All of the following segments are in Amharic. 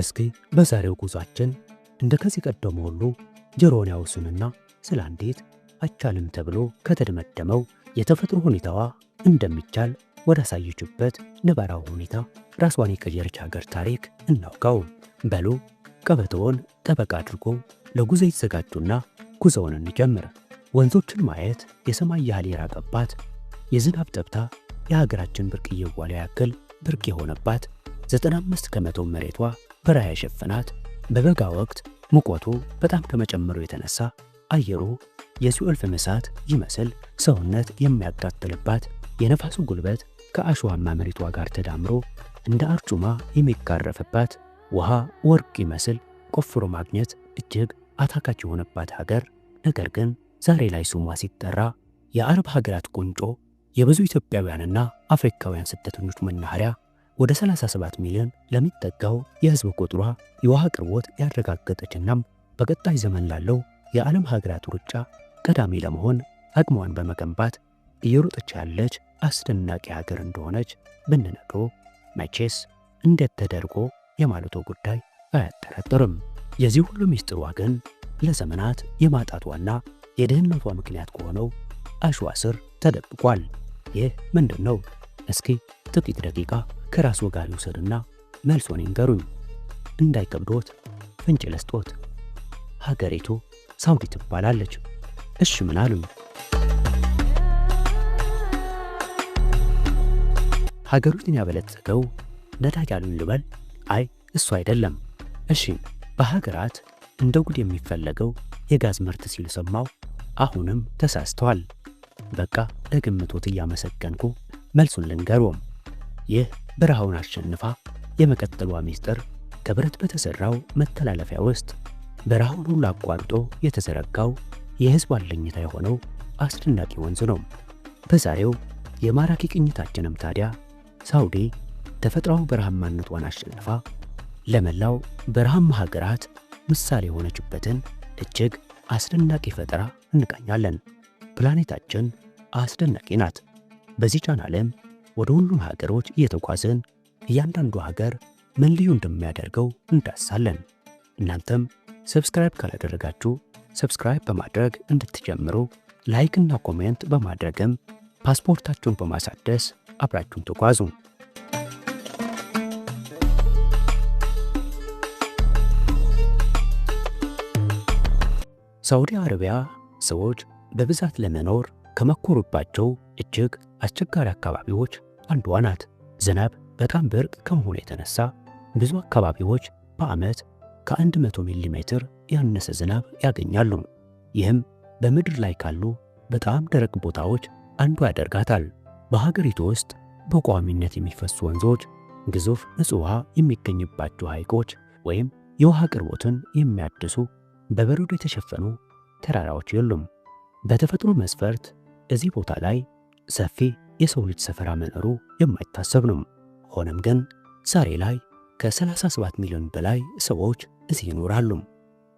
እስኪ በዛሬው ጉዟችን እንደከዚህ ቀደሙ ሁሉ ጆሮን ያውሱንና ስለ አንዲት አይቻልም ተብሎ ከተደመደመው የተፈጥሮ ሁኔታዋ እንደሚቻል ወደ አሳየችበት ነባራዊ ሁኔታ ራስዋን የቀየረች ሀገር ታሪክ እናውጋው። በሉ ቀበቶውን ጠበቅ አድርጎ ለጉዞ የተዘጋጁና ጉዞውን እንጀምር። ወንዞችን ማየት የሰማይ ያህል የራቀባት፣ የዝናብ ጠብታ የሀገራችን ብርቅዬ ዋልያ ያክል ብርቅ የሆነባት፣ 95 ከመቶ መሬቷ በረሃ የሸፈናት፣ በበጋ ወቅት ሙቀቱ በጣም ከመጨመሩ የተነሳ አየሩ የሲኦል ፍም እሳት ይመስል ሰውነት የሚያቃጥልባት፣ የነፋሱ ጉልበት ከአሸዋማ መሬቷ ጋር ተዳምሮ እንደ አርጩማ የሚጋረፍባት፣ ውሃ ወርቅ ይመስል ቆፍሮ ማግኘት እጅግ አታካች የሆነባት ሀገር፣ ነገር ግን ዛሬ ላይ ስሟ ሲጠራ የአረብ ሀገራት ቁንጮ፣ የብዙ ኢትዮጵያውያንና አፍሪካውያን ስደተኞች መናኸሪያ፣ ወደ 37 ሚሊዮን ለሚጠጋው የህዝብ ቁጥሯ የውሃ አቅርቦት ያረጋገጠችናም በቀጣይ ዘመን ላለው የዓለም ሀገራት ሩጫ ቀዳሚ ለመሆን አቅሟን በመገንባት እየሮጠች ያለች አስደናቂ ሀገር እንደሆነች ብንነግሮ መቼስ እንዴት ተደርጎ የማለቱ ጉዳይ አያጠራጥርም። የዚህ ሁሉ ሚስጥሯ ግን ለዘመናት የማጣቷና የድህነቷ ምክንያት ከሆነው አሸዋ ስር ተደብቋል። ይህ ምንድን ነው? እስኪ ጥቂት ደቂቃ ከራስዎ ጋር ይውሰድና መልሶን ይንገሩኝ። እንዳይከብዶት ፍንጭ ልስጦት። ሀገሪቱ ሳውዲ ትባላለች። እሺ ምን አሉኝ? ሀገሪቱን ያበለጸገው ነዳጅ አሉኝ ልበል? አይ እሱ አይደለም። እሺ በሀገራት እንደ ጉድ የሚፈለገው የጋዝ ምርት ሲሉ ሰማው። አሁንም ተሳስተዋል። በቃ ለግምቶት እያመሰገንኩ መልሱን ልንገሮም። ይህ በረሃውን አሸንፋ የመቀጠሏ ሚስጥር ከብረት በተሰራው መተላለፊያ ውስጥ በረሃውን ሁሉ አቋርጦ የተዘረጋው የህዝብ አለኝታ የሆነው አስደናቂ ወንዝ ነው። በዛሬው የማራኪ ቅኝታችንም ታዲያ ሳውዲ ተፈጥሯዊ በረሃማነቷን አሸንፋ ለመላው በረሃማ ሀገራት ምሳሌ የሆነችበትን እጅግ አስደናቂ ፈጠራ እንቃኛለን። ፕላኔታችን አስደናቂ ናት። በዚህ ቻናልም ወደ ሁሉም ሀገሮች እየተጓዝን እያንዳንዱ ሀገር ምን ልዩ እንደሚያደርገው እንዳሳለን። እናንተም ሰብስክራይብ ካላደረጋችሁ ሰብስክራይብ በማድረግ እንድትጀምሩ፣ ላይክ እና ኮሜንት በማድረግም ፓስፖርታችሁን በማሳደስ አብራችሁን ተጓዙ። ሳውዲ አረቢያ ሰዎች በብዛት ለመኖር ከመኮሩባቸው እጅግ አስቸጋሪ አካባቢዎች አንዷ ናት። ዝናብ በጣም ብርቅ ከመሆኑ የተነሳ ብዙ አካባቢዎች በዓመት ከ100 ሚሊ ሜትር ያነሰ ዝናብ ያገኛሉ። ይህም በምድር ላይ ካሉ በጣም ደረቅ ቦታዎች አንዷ ያደርጋታል። በሀገሪቱ ውስጥ በቋሚነት የሚፈሱ ወንዞች፣ ግዙፍ ንጹህ ውሃ የሚገኝባቸው ሐይቆች ወይም የውሃ አቅርቦትን የሚያድሱ በበረዶ የተሸፈኑ ተራራዎች የሉም። በተፈጥሮ መስፈርት እዚህ ቦታ ላይ ሰፊ የሰው ልጅ ሰፈራ መኖሩ የማይታሰብ ነው። ሆነም ግን ዛሬ ላይ ከ37 ሚሊዮን በላይ ሰዎች እዚህ ይኖራሉ።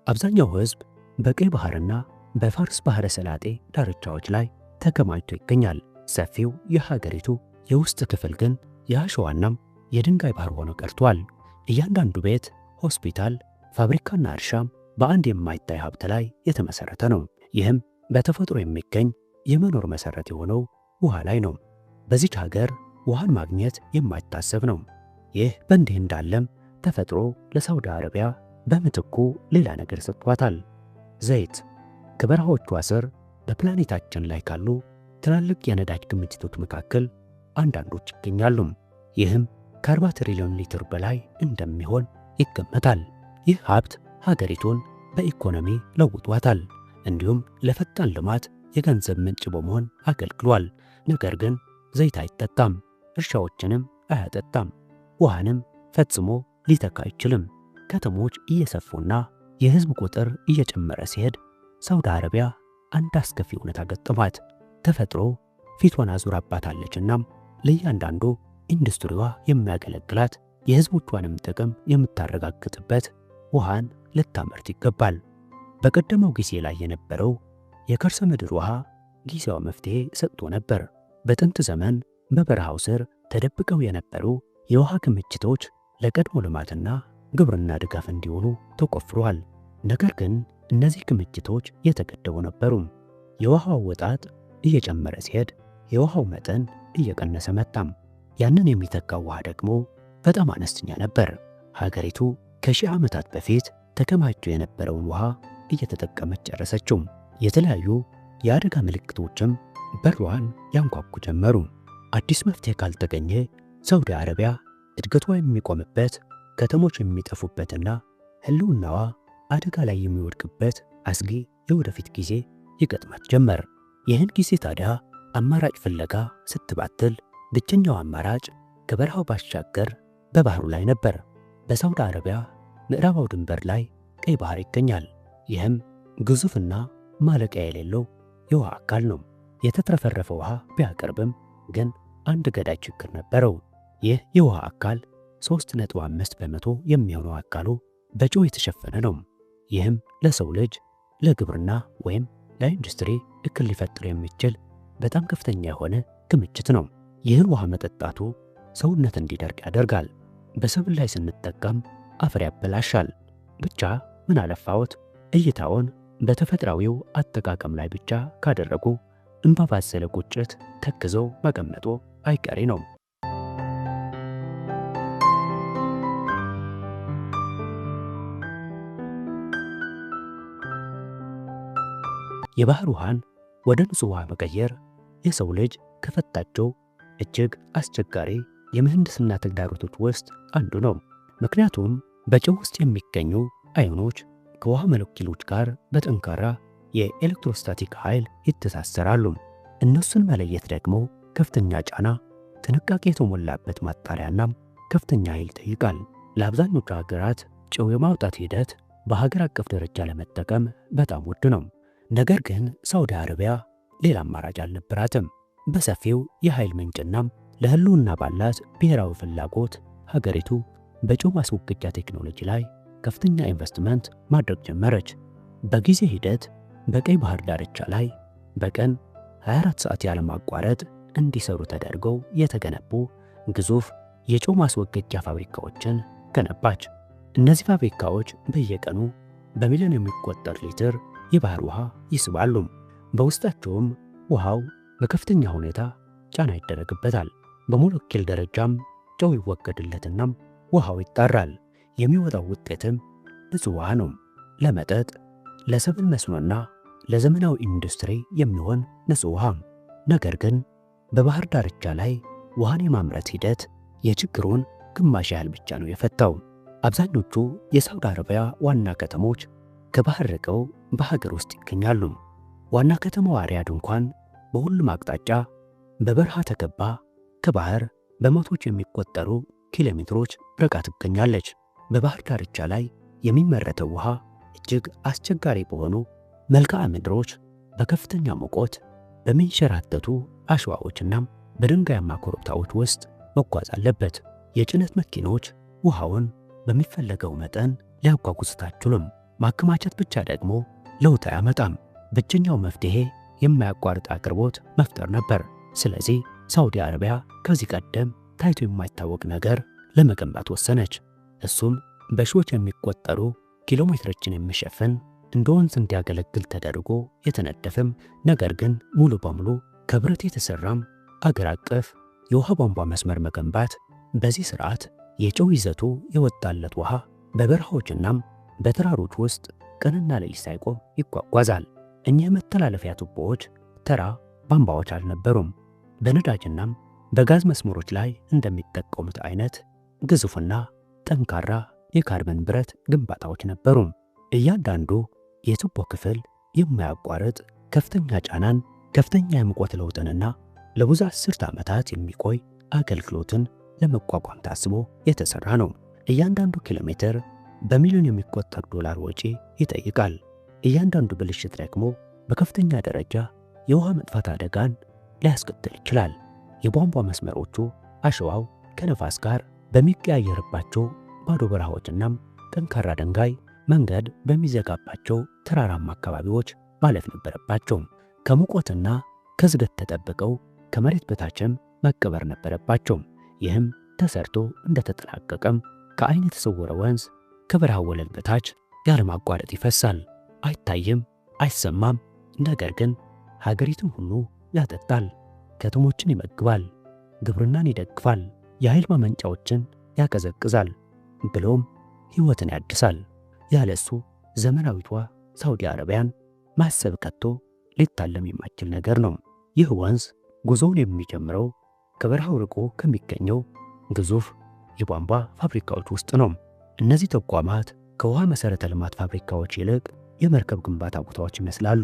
አብዛኛው ሕዝብ በቀይ ባህርና በፋርስ ባህረ ሰላጤ ዳርቻዎች ላይ ተከማችቶ ይገኛል። ሰፊው የሀገሪቱ የውስጥ ክፍል ግን የአሸዋናም የድንጋይ ባህር ሆኖ ቀርቷል። እያንዳንዱ ቤት፣ ሆስፒታል፣ ፋብሪካና እርሻም በአንድ የማይታይ ሀብት ላይ የተመሰረተ ነው። ይህም በተፈጥሮ የሚገኝ የመኖር መሰረት የሆነው ውሃ ላይ ነው። በዚች ሀገር ውሃን ማግኘት የማይታሰብ ነው። ይህ በእንዲህ እንዳለም ተፈጥሮ ለሳውዲ አረቢያ በምትኩ ሌላ ነገር ሰጥቷታል። ዘይት። ከበረሃዎቿ ስር በፕላኔታችን ላይ ካሉ ትላልቅ የነዳጅ ክምችቶች መካከል አንዳንዶች ይገኛሉ። ይህም ከ40 ትሪሊዮን ሊትር በላይ እንደሚሆን ይገመታል። ይህ ሀብት ሀገሪቱን በኢኮኖሚ ለውጧታል። እንዲሁም ለፈጣን ልማት የገንዘብ ምንጭ በመሆን አገልግሏል። ነገር ግን ዘይት አይጠጣም፣ እርሻዎችንም አያጠጣም፣ ውሃንም ፈጽሞ ሊተካ አይችልም። ከተሞች እየሰፉና የህዝብ ቁጥር እየጨመረ ሲሄድ ሳውዲ አረቢያ አንድ አስከፊ እውነታ ገጠማት። ተፈጥሮ ፊቷን አዙራባታለችና ለእያንዳንዱ ኢንዱስትሪዋ የሚያገለግላት የህዝቦቿንም ጥቅም የምታረጋግጥበት ውሃን ልታመርት ይገባል። በቀደመው ጊዜ ላይ የነበረው የከርሰ ምድር ውሃ ጊዜያዊ መፍትሄ ሰጥቶ ነበር። በጥንት ዘመን በበረሃው ስር ተደብቀው የነበሩ የውሃ ክምችቶች ለቀድሞ ልማትና ግብርና ድጋፍ እንዲሆኑ ተቆፍሯል። ነገር ግን እነዚህ ክምችቶች የተገደቡ ነበሩ። የውሃው አወጣጥ እየጨመረ ሲሄድ የውሃው መጠን እየቀነሰ መጣም። ያንን የሚተካው ውሃ ደግሞ በጣም አነስተኛ ነበር። ሀገሪቱ ከሺህ ዓመታት በፊት ተከማችቶ የነበረውን ውሃ እየተጠቀመች ጨረሰችው። የተለያዩ የአደጋ ምልክቶችም በሯን ያንኳኩ ጀመሩ። አዲስ መፍትሄ ካልተገኘ ሳውዲ አረቢያ እድገቷ የሚቆምበት፣ ከተሞች የሚጠፉበትና ህልውናዋ አደጋ ላይ የሚወድቅበት አስጊ የወደፊት ጊዜ ይገጥማት ጀመር። ይህን ጊዜ ታዲያ አማራጭ ፍለጋ ስትባትል ብቸኛው አማራጭ ከበረሃው ባሻገር በባህሩ ላይ ነበር። በሳውዲ አረቢያ ምዕራባዊ ድንበር ላይ ቀይ ባህር ይገኛል። ይህም ግዙፍና ማለቂያ የሌለው የውሃ አካል ነው። የተትረፈረፈ ውሃ ቢያቀርብም ግን አንድ ገዳይ ችግር ነበረው። ይህ የውሃ አካል 3.5 በመቶ የሚሆነው አካሉ በጨው የተሸፈነ ነው። ይህም ለሰው ልጅ ለግብርና ወይም ለኢንዱስትሪ እክል ሊፈጥር የሚችል በጣም ከፍተኛ የሆነ ክምችት ነው። ይህን ውሃ መጠጣቱ ሰውነት እንዲደርቅ ያደርጋል። በሰብል ላይ ስንጠቀም አፈር ያበላሻል። ብቻ ምን አለፋዎት እይታውን በተፈጥሯዊው አጠቃቀም ላይ ብቻ ካደረጉ እንባ ባዘለ ቁጭት ተክዘው መቀመጡ አይቀሬ ነው። የባህር ውሃን ወደ ንጹህ ውሃ መቀየር የሰው ልጅ ከፈታቸው እጅግ አስቸጋሪ የምህንድስና ተግዳሮቶች ውስጥ አንዱ ነው። ምክንያቱም በጨው ውስጥ የሚገኙ አዮኖች ከውሃ ሞለኪውሎች ጋር በጠንካራ የኤሌክትሮስታቲክ ኃይል ይተሳሰራሉ። እነሱን መለየት ደግሞ ከፍተኛ ጫና፣ ጥንቃቄ የተሞላበት ማጣሪያና ከፍተኛ ኃይል ይጠይቃል። ለአብዛኞቹ ሀገራት ጨው የማውጣት ሂደት በሀገር አቀፍ ደረጃ ለመጠቀም በጣም ውድ ነው። ነገር ግን ሳውዲ አረቢያ ሌላ አማራጭ አልነበራትም። በሰፊው የኃይል ምንጭና ለህልውና ባላት ብሔራዊ ፍላጎት ሀገሪቱ በጨው ማስወገጃ ቴክኖሎጂ ላይ ከፍተኛ ኢንቨስትመንት ማድረግ ጀመረች። በጊዜ ሂደት በቀይ ባህር ዳርቻ ላይ በቀን 24 ሰዓት ያለማቋረጥ እንዲሰሩ ተደርገው የተገነቡ ግዙፍ የጨው ማስወገጃ ፋብሪካዎችን ገነባች። እነዚህ ፋብሪካዎች በየቀኑ በሚሊዮን የሚቆጠር ሊትር የባህር ውሃ ይስባሉ። በውስጣቸውም ውሃው በከፍተኛ ሁኔታ ጫና ይደረግበታል። በሞለኪል ደረጃም ጨው ይወገድለትና ውሃው ይጣራል። የሚወጣው ውጤትም ንጹህ ውሃ ነው። ለመጠጥ፣ ለሰብል መስኖና ለዘመናዊ ኢንዱስትሪ የሚሆን ንጹህ ውሃ። ነገር ግን በባህር ዳርቻ ላይ ውሃን የማምረት ሂደት የችግሩን ግማሽ ያህል ብቻ ነው የፈታው። አብዛኞቹ የሳውዲ አረቢያ ዋና ከተሞች ከባህር ርቀው በሀገር ውስጥ ይገኛሉ። ዋና ከተማዋ ሪያድ እንኳን በሁሉም አቅጣጫ በበረሃ ተከባ ከባህር በመቶዎች የሚቆጠሩ ኪሎ ሜትሮች ርቃ ትገኛለች። በባህር ዳርቻ ላይ የሚመረተው ውሃ እጅግ አስቸጋሪ በሆኑ መልክዓ ምድሮች በከፍተኛ ሙቀት በሚንሸራተቱ አሸዋዎችና በድንጋያማ ኮረብታዎች ውስጥ መጓዝ አለበት። የጭነት መኪኖች ውሃውን በሚፈለገው መጠን ሊያጓጉዙት አይችሉም። ማከማቸት ብቻ ደግሞ ለውጥ አያመጣም። ብቸኛው መፍትሄ የማያቋርጥ አቅርቦት መፍጠር ነበር። ስለዚህ ሳውዲ አረቢያ ከዚህ ቀደም ታይቶ የማይታወቅ ነገር ለመገንባት ወሰነች። እሱም በሺዎች የሚቆጠሩ ኪሎ ሜትሮችን የሚሸፍን እንደ ወንዝ እንዲያገለግል ተደርጎ የተነደፈም ነገር ግን ሙሉ በሙሉ ከብረት የተሰራም አገር አቀፍ የውሃ ቧንቧ መስመር መገንባት። በዚህ ስርዓት የጨው ይዘቱ የወጣለት ውሃ በበረሃዎችናም በተራሮች ውስጥ ቀንና ሌሊት ሳይቆም ይጓጓዛል። እኚህ መተላለፊያ ቱቦዎች ተራ ቧንቧዎች አልነበሩም። በነዳጅናም በጋዝ መስመሮች ላይ እንደሚጠቀሙት አይነት ግዙፍና ጠንካራ የካርበን ብረት ግንባታዎች ነበሩ። እያንዳንዱ የቱቦ ክፍል የማያቋርጥ ከፍተኛ ጫናን፣ ከፍተኛ የሙቀት ለውጥንና ለብዙ አስርት ዓመታት የሚቆይ አገልግሎትን ለመቋቋም ታስቦ የተሰራ ነው። እያንዳንዱ ኪሎ ሜትር በሚሊዮን የሚቆጠር ዶላር ወጪ ይጠይቃል። እያንዳንዱ ብልሽት ደግሞ በከፍተኛ ደረጃ የውሃ መጥፋት አደጋን ሊያስከትል ይችላል። የቧንቧ መስመሮቹ አሸዋው ከነፋስ ጋር በሚቀያየርባቸው ባዶ በረሃዎችናም ጠንካራ ድንጋይ መንገድ በሚዘጋባቸው ተራራማ አካባቢዎች ማለፍ ነበረባቸው። ከሙቀትና ከዝገት ተጠብቀው ከመሬት በታችም መቀበር ነበረባቸው። ይህም ተሰርቶ እንደተጠናቀቀም ከዓይን የተሰወረ ወንዝ ከበረሃው ወለል በታች ያለማቋረጥ ይፈሳል። አይታይም፣ አይሰማም። ነገር ግን ሀገሪቱን ሁሉ ያጠጣል፣ ከተሞችን ይመግባል፣ ግብርናን ይደግፋል፣ የኃይል ማመንጫዎችን ያቀዘቅዛል፣ ብሎም ሕይወትን ያድሳል። ያለሱ ዘመናዊቷ ሳውዲ አረቢያን ማሰብ ከቶ ሊታለም የማይችል ነገር ነው። ይህ ወንዝ ጉዞውን የሚጀምረው ከበረሃው ርቆ ከሚገኘው ግዙፍ የቧንቧ ፋብሪካዎች ውስጥ ነው። እነዚህ ተቋማት ከውሃ መሠረተ ልማት ፋብሪካዎች ይልቅ የመርከብ ግንባታ ቦታዎች ይመስላሉ።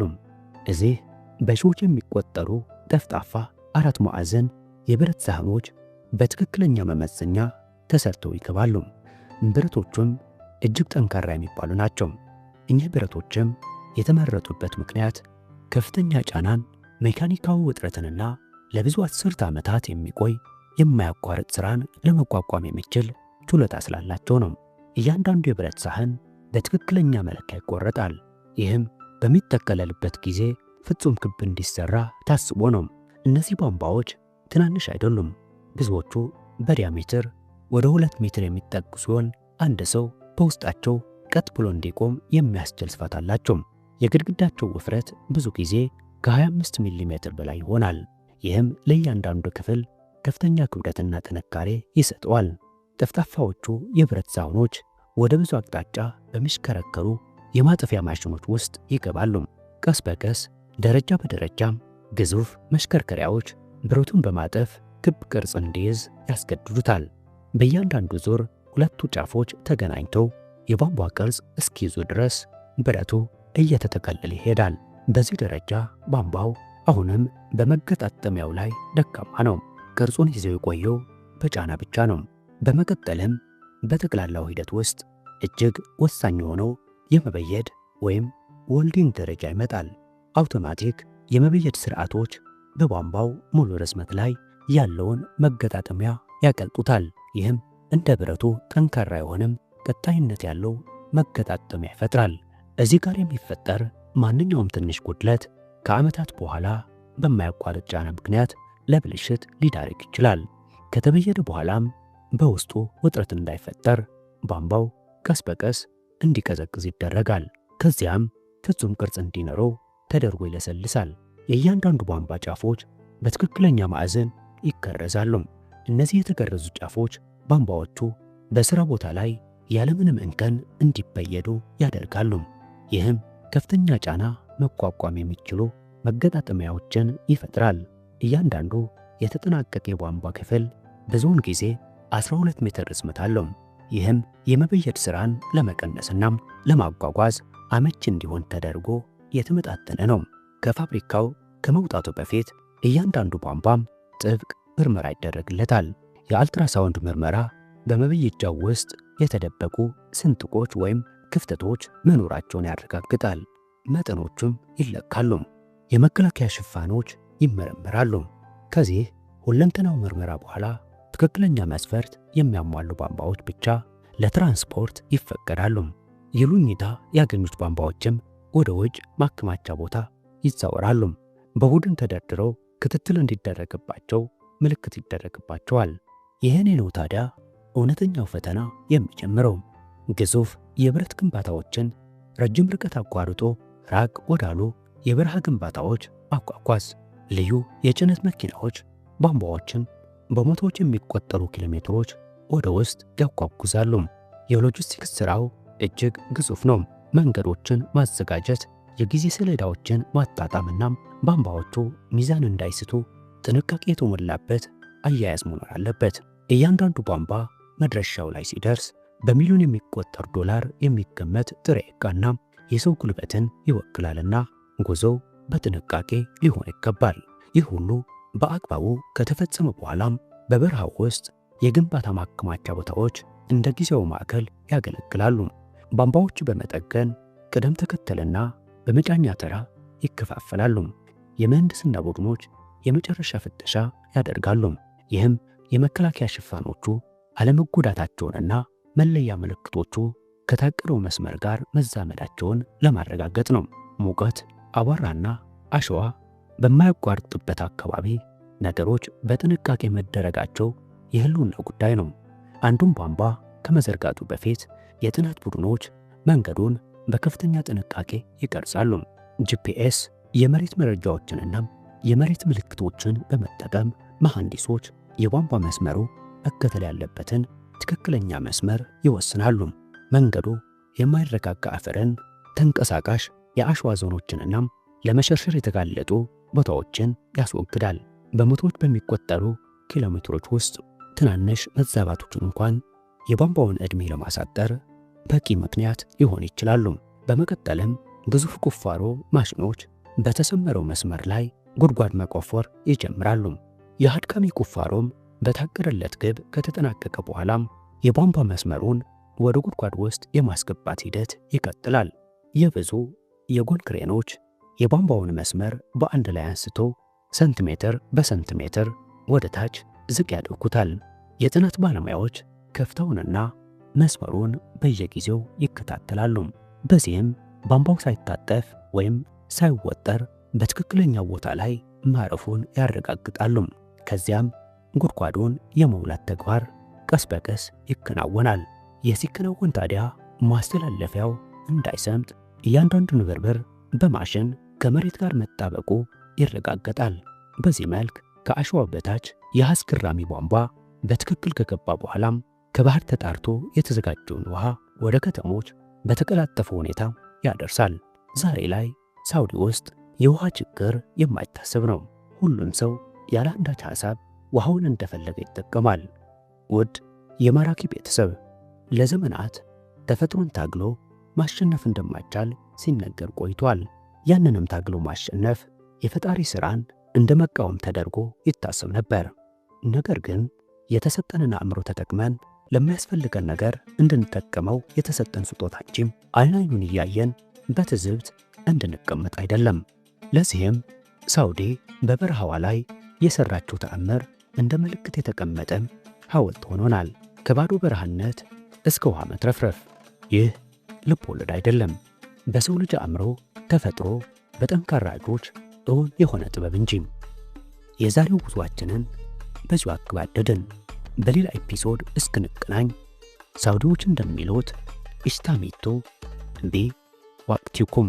እዚህ በሺዎች የሚቆጠሩ ጠፍጣፋ አራት ማዕዘን የብረት ሳህኖች በትክክለኛ መመዘኛ ተሰርተው ይገባሉ። ብረቶቹም እጅግ ጠንካራ የሚባሉ ናቸው። እኚህ ብረቶችም የተመረጡበት ምክንያት ከፍተኛ ጫናን፣ ሜካኒካዊ ውጥረትንና ለብዙ አስርተ ዓመታት የሚቆይ የማያቋርጥ ሥራን ለመቋቋም የሚችል ችሎታ ስላላቸው ነው። እያንዳንዱ የብረት ሳህን በትክክለኛ መለኪያ ይቆረጣል። ይህም በሚጠቀለልበት ጊዜ ፍጹም ክብ እንዲሰራ ታስቦ ነው። እነዚህ ቧንቧዎች ትናንሽ አይደሉም። ብዙዎቹ በዲያሜትር ወደ 2 ሜትር የሚጠጉ ሲሆን አንድ ሰው በውስጣቸው ቀጥ ብሎ እንዲቆም የሚያስችል ስፋት አላቸው። የግድግዳቸው ውፍረት ብዙ ጊዜ ከ25 ሚሊ ሜትር በላይ ይሆናል። ይህም ለእያንዳንዱ ክፍል ከፍተኛ ክብደትና ጥንካሬ ይሰጠዋል። ጠፍጣፋዎቹ የብረት ሳህኖች ወደ ብዙ አቅጣጫ በሚሽከረከሩ የማጠፊያ ማሽኖች ውስጥ ይገባሉ። ቀስ በቀስ ደረጃ በደረጃም ግዙፍ መሽከርከሪያዎች ብረቱን በማጠፍ ክብ ቅርጽ እንዲይዝ ያስገድዱታል። በእያንዳንዱ ዙር ሁለቱ ጫፎች ተገናኝተው የቧንቧ ቅርጽ እስኪይዙ ድረስ ብረቱ እየተጠቀለለ ይሄዳል። በዚህ ደረጃ ቧንቧው አሁንም በመገጣጠሚያው ላይ ደካማ ነው። ቅርጹን ይዘው የቆየው በጫና ብቻ ነው። በመቀጠልም በጠቅላላው ሂደት ውስጥ እጅግ ወሳኝ የሆነው የመበየድ ወይም ዌልዲንግ ደረጃ ይመጣል። አውቶማቲክ የመበየድ ስርዓቶች በቧንቧው ሙሉ ርዝመት ላይ ያለውን መገጣጠሚያ ያቀልጡታል። ይህም እንደ ብረቱ ጠንካራ የሆነም ቀጣይነት ያለው መገጣጠሚያ ይፈጥራል። እዚህ ጋር የሚፈጠር ማንኛውም ትንሽ ጉድለት ከዓመታት በኋላ በማያቋርጥ ጫና ምክንያት ለብልሽት ሊዳርግ ይችላል። ከተበየደ በኋላም በውስጡ ውጥረት እንዳይፈጠር ቧንቧው ቀስ በቀስ እንዲቀዘቅዝ ይደረጋል። ከዚያም ፍጹም ቅርጽ እንዲኖረው ተደርጎ ይለሰልሳል። የእያንዳንዱ ቧንቧ ጫፎች በትክክለኛ ማዕዘን ይከረዛሉ። እነዚህ የተከረዙ ጫፎች ቧንቧዎቹ በሥራ ቦታ ላይ ያለምንም እንከን እንዲበየዱ ያደርጋሉ። ይህም ከፍተኛ ጫና መቋቋም የሚችሉ መገጣጠሚያዎችን ይፈጥራል። እያንዳንዱ የተጠናቀቀ የቧንቧ ክፍል ብዙውን ጊዜ 12 ሜትር ርዝመት አለው። ይህም የመበየድ ሥራን ለመቀነስናም ለማጓጓዝ አመች እንዲሆን ተደርጎ የተመጣጠነ ነው። ከፋብሪካው ከመውጣቱ በፊት እያንዳንዱ ቧንቧም ጥብቅ ምርመራ ይደረግለታል። የአልትራሳውንድ ምርመራ በመበየጃው ውስጥ የተደበቁ ስንጥቆች ወይም ክፍተቶች መኖራቸውን ያረጋግጣል። መጠኖቹም ይለካሉ። የመከላከያ ሽፋኖች ይመረመራሉ። ከዚህ ሁለንተናው ምርመራ በኋላ ትክክለኛ መስፈርት የሚያሟሉ ቧንቧዎች ብቻ ለትራንስፖርት ይፈቀዳሉ። ይሉኝታ ያገኙት ቧንቧዎችም ወደ ውጭ ማከማቻ ቦታ ይዛወራሉ። በቡድን ተደርድረው ክትትል እንዲደረግባቸው ምልክት ይደረግባቸዋል። ይህኔ ነው ታዲያ እውነተኛው ፈተና የሚጀምረው። ግዙፍ የብረት ግንባታዎችን ረጅም ርቀት አቋርጦ ራቅ ወዳሉ የበረሃ ግንባታዎች ማጓጓዝ። ልዩ የጭነት መኪናዎች ቧንቧዎችን በመቶዎች የሚቆጠሩ ኪሎ ሜትሮች ወደ ውስጥ ያጓጉዛሉ። የሎጂስቲክስ ሥራው እጅግ ግዙፍ ነው። መንገዶችን ማዘጋጀት፣ የጊዜ ሰሌዳዎችን ማጣጣምና ቧንቧዎቹ ሚዛን እንዳይስቱ ጥንቃቄ የተሞላበት አያያዝ መኖር አለበት። እያንዳንዱ ቧንቧ መድረሻው ላይ ሲደርስ በሚሊዮን የሚቆጠር ዶላር የሚገመት ጥሬ ዕቃና የሰው ጉልበትን ይወክላልና ጉዞው በጥንቃቄ ሊሆን ይገባል። ይህ ሁሉ በአግባቡ ከተፈጸመ በኋላም በበረሃው ውስጥ የግንባታ ማከማቻ ቦታዎች እንደ ጊዜያዊ ማዕከል ያገለግላሉ። ቧንቧዎቹ በመጠገን ቅደም ተከተልና በመጫኛ ተራ ይከፋፈላሉ። የምህንድስና ቡድኖች የመጨረሻ ፍተሻ ያደርጋሉ። ይህም የመከላከያ ሽፋኖቹ አለመጎዳታቸውንና መለያ ምልክቶቹ ከታቀደው መስመር ጋር መዛመዳቸውን ለማረጋገጥ ነው። ሙቀት፣ አቧራና አሸዋ በማያቋርጥበት አካባቢ ነገሮች በጥንቃቄ መደረጋቸው የህልውና ጉዳይ ነው። አንዱን ቧንቧ ከመዘርጋቱ በፊት የጥናት ቡድኖች መንገዱን በከፍተኛ ጥንቃቄ ይቀርጻሉ። ጂፒኤስ የመሬት መረጃዎችንና የመሬት ምልክቶችን በመጠቀም መሐንዲሶች የቧንቧ መስመሩ መከተል ያለበትን ትክክለኛ መስመር ይወስናሉ። መንገዱ የማይረጋጋ አፈርን፣ ተንቀሳቃሽ የአሸዋ ዞኖችንና ለመሸርሸር የተጋለጡ ቦታዎችን ያስወግዳል። በመቶዎች በሚቆጠሩ ኪሎሜትሮች ውስጥ ትናንሽ መዛባቶችን እንኳን የቧንቧውን ዕድሜ ለማሳጠር በቂ ምክንያት ሊሆን ይችላሉ። በመቀጠልም ግዙፍ ቁፋሮ ማሽኖች በተሰመረው መስመር ላይ ጉድጓድ መቆፈር ይጀምራሉ። የአድካሚ ቁፋሮም በታቀደለት ግብ ከተጠናቀቀ በኋላም የቧንቧ መስመሩን ወደ ጉድጓድ ውስጥ የማስገባት ሂደት ይቀጥላል። የብዙ የጎን ክሬኖች የቧንቧውን መስመር በአንድ ላይ አንስቶ ሴንቲሜትር በሴንቲሜትር ወደ ታች ዝቅ ያደርጉታል። የጥናት ባለሙያዎች ከፍታውንና መስመሩን በየጊዜው ይከታተላሉ። በዚህም ቧንቧው ሳይታጠፍ ወይም ሳይወጠር በትክክለኛው ቦታ ላይ ማረፉን ያረጋግጣሉ። ከዚያም ጉድጓዱን የመሙላት ተግባር ቀስ በቀስ ይከናወናል። ሲከናወን ታዲያ ማስተላለፊያው እንዳይሰምጥ እያንዳንዱ ንብርብር በማሽን ከመሬት ጋር መጣበቁ ይረጋገጣል። በዚህ መልክ ከአሸዋ በታች የአስገራሚ ቧንቧ በትክክል ከገባ በኋላም ከባህር ተጣርቶ የተዘጋጀውን ውሃ ወደ ከተሞች በተቀላጠፈ ሁኔታ ያደርሳል። ዛሬ ላይ ሳውዲ ውስጥ የውሃ ችግር የማይታሰብ ነው። ሁሉም ሰው ያለ አንዳች ሐሳብ ውሃውን እንደፈለገ ይጠቀማል። ውድ የማራኪ ቤተሰብ፣ ለዘመናት ተፈጥሮን ታግሎ ማሸነፍ እንደማይቻል ሲነገር ቆይቷል። ያንንም ታግሎ ማሸነፍ የፈጣሪ ሥራን እንደ መቃወም ተደርጎ ይታሰብ ነበር። ነገር ግን የተሰጠንን አእምሮ ተጠቅመን ለሚያስፈልገን ነገር እንድንጠቀመው የተሰጠን ስጦታ እንጂ አይን አይኑን እያየን በትዝብት እንድንቀመጥ አይደለም። ለዚህም ሳውዲ በበረሃዋ ላይ የሰራችው ተአምር እንደ ምልክት የተቀመጠ ሐውልት ሆኖናል። ከባዶ በረሃነት እስከ ውሃ መትረፍረፍ። ይህ ልብ ወለድ አይደለም፣ በሰው ልጅ አእምሮ ተፈጥሮ በጠንካራ እጆች እውን የሆነ ጥበብ እንጂ። የዛሬው ጉዟችንን በዚሁ አገባደድን። በሌላ ኤፒሶድ እስክንገናኝ ሳውዲዎች እንደሚሉት ኢስታሚቶ ቢ ወቅቲኩም